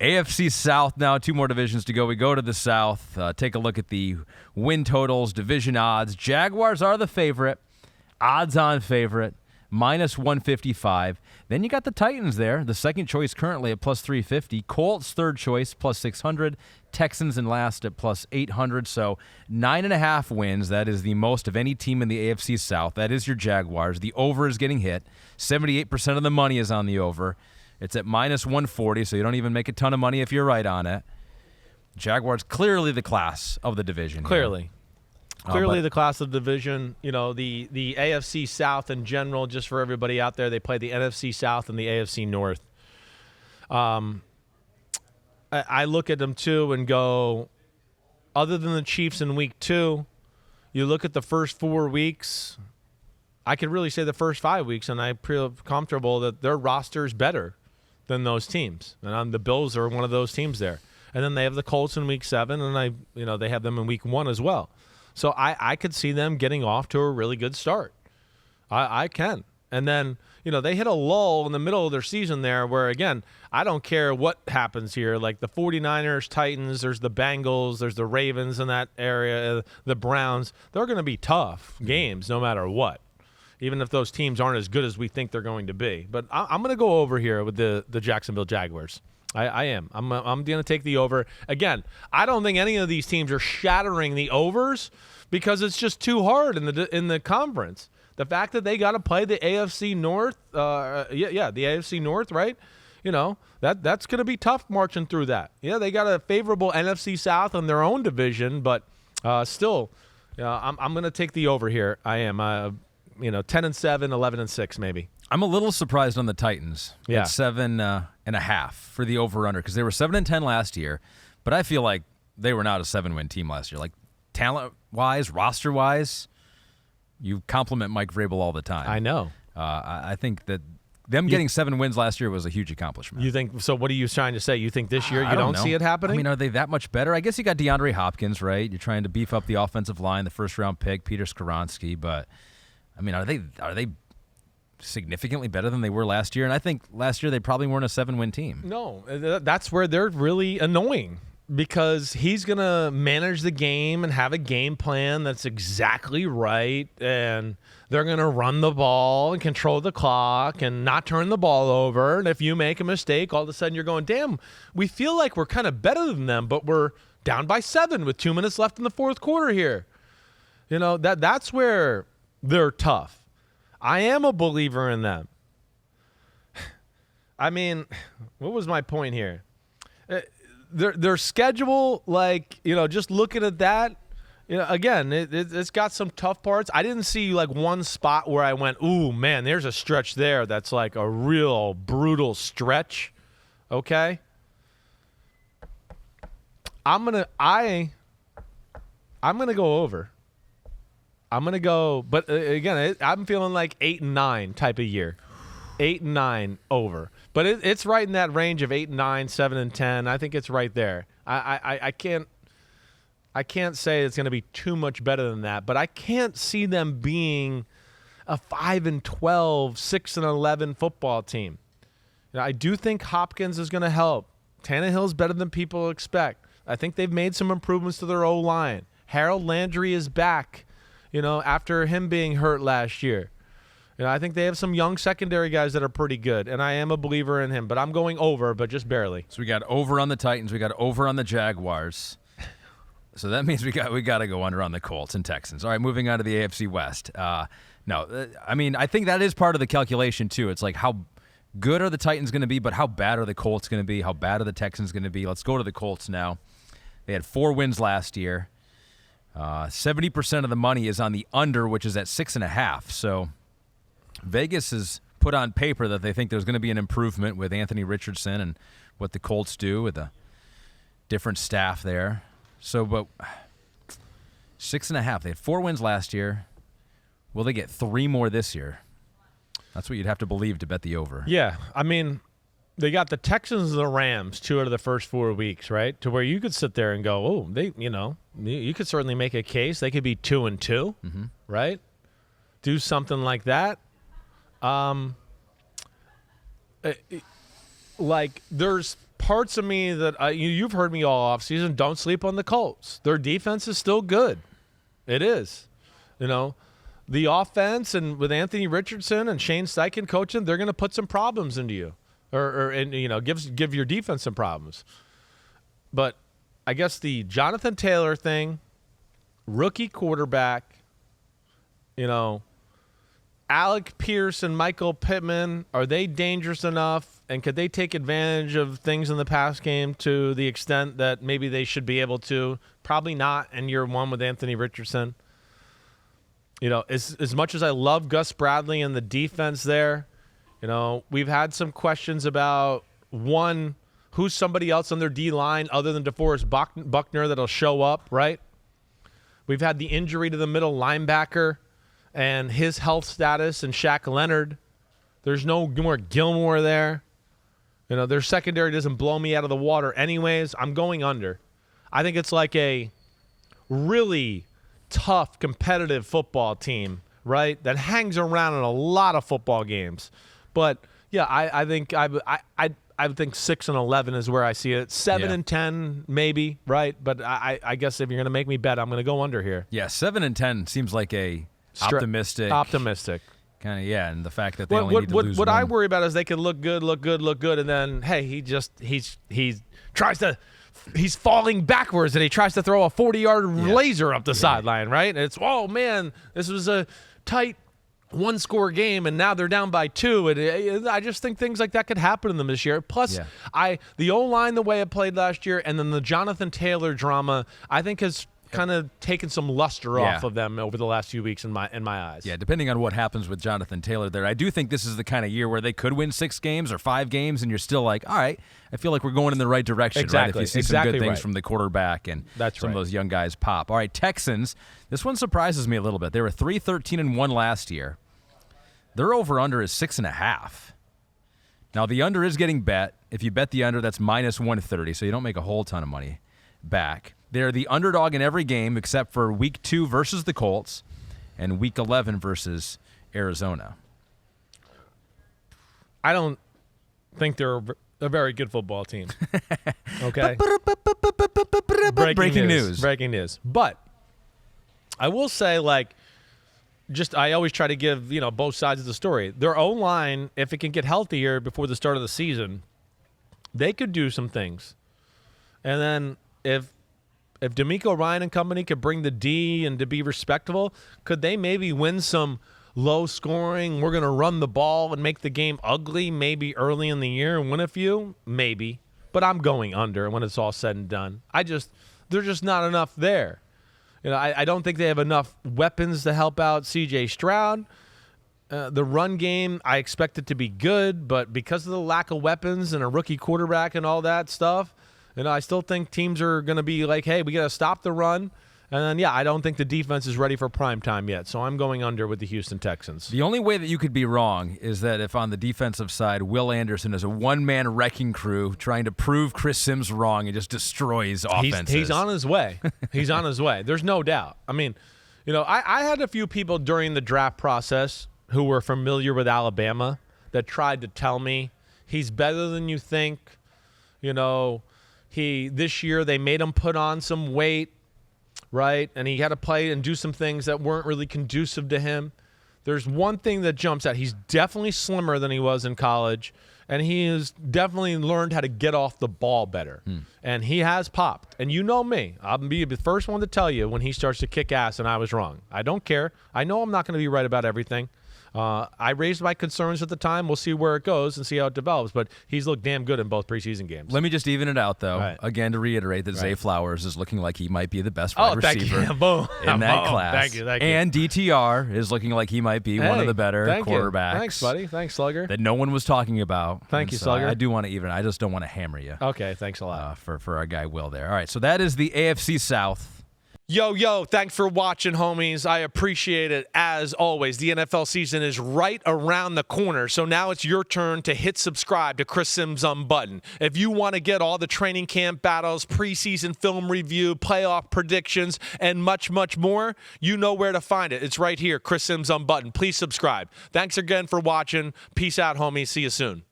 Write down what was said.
AFC South now, 2 more divisions to go. We go to the South. Take a look at the win totals, division odds. Jaguars are the favorite, odds-on favorite, minus 155. Then you got the Titans there, the second choice currently at plus 350. Colts, third choice, plus 600. Texans in last at plus 800. So 9.5 wins. That is the most of any team in the AFC South. That is your Jaguars. The over is getting hit. 78% of the money is on the over. It's at minus 140, so you don't even make a ton of money if you're right on it. Jaguars clearly the class of the division. Clearly the class of the division. You know, the AFC South in general, just for everybody out there, they play the NFC South and the AFC North. I look at them, too, and go, other than the Chiefs in week 2, you look at the first 4 weeks, I could really say the first 5 weeks, and I feel comfortable that their roster is better than those teams. And the Bills are one of those teams there. And then they have the Colts in week 7, and they have them in week 1 as well. So I could see them getting off to a really good start. I can. And then, they hit a lull in the middle of their season there where, again, I don't care what happens here. Like the 49ers, Titans, there's the Bengals, there's the Ravens in that area, the Browns. They're going to be tough games no matter what, even if those teams aren't as good as we think they're going to be. But I'm going to go over here with the Jacksonville Jaguars. I am. I'm going to take the over. Again, I don't think any of these teams are shattering the overs because it's just too hard in the conference. The fact that they got to play the AFC North, the AFC North, right? That's going to be tough marching through that. Yeah, they got a favorable NFC South in their own division, but still, I'm going to take the over here. I am. 10-7, 11-6, maybe. I'm a little surprised on the Titans at 7.5 for the over/under because they were 7-10 last year, but I feel like they were not a 7-win team last year. Like talent-wise, roster-wise, you compliment Mike Vrabel all the time. I know. I think that them getting 7 wins last year was a huge accomplishment. You think so? What are you trying to say? You think this year you don't see it happening? I mean, are they that much better? I guess you got DeAndre Hopkins, right? You're trying to beef up the offensive line, the first-round pick, Peter Skoronski, but I mean, are they significantly better than they were last year? And I think last year they probably weren't a 7-win team. No, that's where they're really annoying because he's going to manage the game and have a game plan that's exactly right, and they're going to run the ball and control the clock and not turn the ball over. And if you make a mistake, all of a sudden you're going, damn, we feel like we're kind of better than them, but we're down by 7 with 2 minutes left in the fourth quarter here. That's where they're tough. I am a believer in them. I mean, what was my point here? Their schedule, just looking at that, again, it's got some tough parts. I didn't see one spot where I went, ooh, man, there's a stretch there that's like a real brutal stretch. Okay? I'm gonna go over. I'm going to go, but again, I'm feeling like 8-9 type of year. 8-9 over. But it's right in that range of 8-9, 7-10. I think it's right there. I can't say it's going to be too much better than that, but I can't see them being a 5-12, 6-11 football team. I do think Hopkins is going to help. Tannehill's better than people expect. I think they've made some improvements to their O-line. Harold Landry is back. After him being hurt last year. I think they have some young secondary guys that are pretty good, and I am a believer in him, but I'm going over, but just barely. So we got over on the Titans. We got over on the Jaguars. So that means we got to go under on the Colts and Texans. All right, moving on to the AFC West. I think that is part of the calculation, too. It's like how good are the Titans going to be, but how bad are the Colts going to be? How bad are the Texans going to be? Let's go to the Colts now. They had 4 wins last year. 70% of the money is on the under, which is at 6.5. So Vegas has put on paper that they think there's going to be an improvement with Anthony Richardson and what the Colts do with a different staff there. So, but 6.5. They had 4 wins last year. Will they get 3 more this year? That's what you'd have to believe to bet the over. Yeah, I mean, they got the Texans and the Rams 2 out of the first 4 weeks, right? To where you could sit there and go, oh, you could certainly make a case. They could be 2-2, right? Do something like that. There's parts of me that you've heard me all offseason. Don't sleep on the Colts. Their defense is still good. It is. The offense, and with Anthony Richardson and Shane Steichen coaching, they're going to put some problems into you, give your defense some problems. But I guess the Jonathan Taylor thing, rookie quarterback, Alec Pierce and Michael Pittman, are they dangerous enough? And could they take advantage of things in the pass game to the extent that maybe they should be able to? Probably not in year one with Anthony Richardson. As much as I love Gus Bradley and the defense there, we've had some questions about, one, who's somebody else on their D-line other than DeForest Buckner that'll show up, right? We've had the injury to the middle linebacker and his health status and Shaq Leonard. There's no more Gilmore there. Their secondary doesn't blow me out of the water anyways. I'm going under. I think it's like a really tough, competitive football team, right, that hangs around in a lot of football games. But, yeah, I think 6-11 is where I see it. 7-10 maybe, right? But I guess if you're going to make me bet, I'm going to go under here. Yeah, 7-10 seems like a optimistic. Kind of, yeah, and the fact that they only need to lose what one. I worry about is they could look good, and then, hey, he tries to – he's falling backwards, and he tries to throw a 40-yard laser up the sideline, right? And it's, oh, man, this was a tight one-score game, and now they're down by 2. And I just think things like that could happen to them this year. Plus, the O-line, the way it played last year, and then the Jonathan Taylor drama, I think has kind of taken some luster off of them over the last few weeks in my eyes. Yeah, depending on what happens with Jonathan Taylor there, I do think this is the kind of year where they could win 6 games or 5 games, and you're still like, all right, I feel like we're going in the right direction, right? If you see some good things from the quarterback and some of those young guys pop. All right, Texans, this one surprises me a little bit. They were 3-13-1 last year. Their over-under is 6.5. Now, the under is getting bet. If you bet the under, that's minus 130, so you don't make a whole ton of money back. They're the underdog in every game except for Week 2 versus the Colts and Week 11 versus Arizona. I don't think they're a very good football team. Okay? Breaking news. Breaking news. But I will say, I always try to give, both sides of the story. Their O-line, if it can get healthier before the start of the season, they could do some things. And then if D'Amico Ryan and company could bring the D and to be respectable, could they maybe win some low scoring, we're going to run the ball and make the game ugly maybe early in the year and win a few? Maybe. But I'm going under when it's all said and done. There's just not enough there. I don't think they have enough weapons to help out C.J. Stroud. The run game, I expect it to be good, but because of the lack of weapons and a rookie quarterback and all that stuff, I still think teams are going to be like, hey, we got to stop the run. And then, I don't think the defense is ready for prime time yet. So I'm going under with the Houston Texans. The only way that you could be wrong is that if on the defensive side, Will Anderson is a one-man wrecking crew trying to prove Chris Simms wrong and just destroys offenses. He's on his way. He's on his way. There's no doubt. I mean, I had a few people during the draft process who were familiar with Alabama that tried to tell me he's better than you think. This year they made him put on some weight, right? And he had to play and do some things that weren't really conducive to him. There's one thing that jumps out. He's definitely slimmer than he was in college, and he has definitely learned how to get off the ball better. And he has popped. And you know me. I'll be the first one to tell you when he starts to kick ass and I was wrong. I don't care. I know I'm not going to be right about everything. I raised my concerns at the time. We'll see where it goes and see how it develops. But he's looked damn good in both preseason games. Let me just even it out, though. Right. Again, to reiterate that Zay Flowers is looking like he might be the best wide receiver in that class. Thank you. And DTR is looking like he might be one of the better quarterbacks. Thanks, buddy. Thanks, Slugger. That no one was talking about. Thank you, Slugger. I do want to even. I just don't want to hammer you. Okay, thanks a lot. For our guy Will there. All right, so that is the AFC South. Yo, thanks for watching, homies. I appreciate it. As always, the NFL season is right around the corner, so now it's your turn to hit subscribe to Chris Simms Unbuttoned. If you want to get all the training camp battles, preseason film review, playoff predictions, and much, much more, you know where to find it. It's right here, Chris Simms Unbuttoned. Please subscribe. Thanks again for watching. Peace out, homies. See you soon.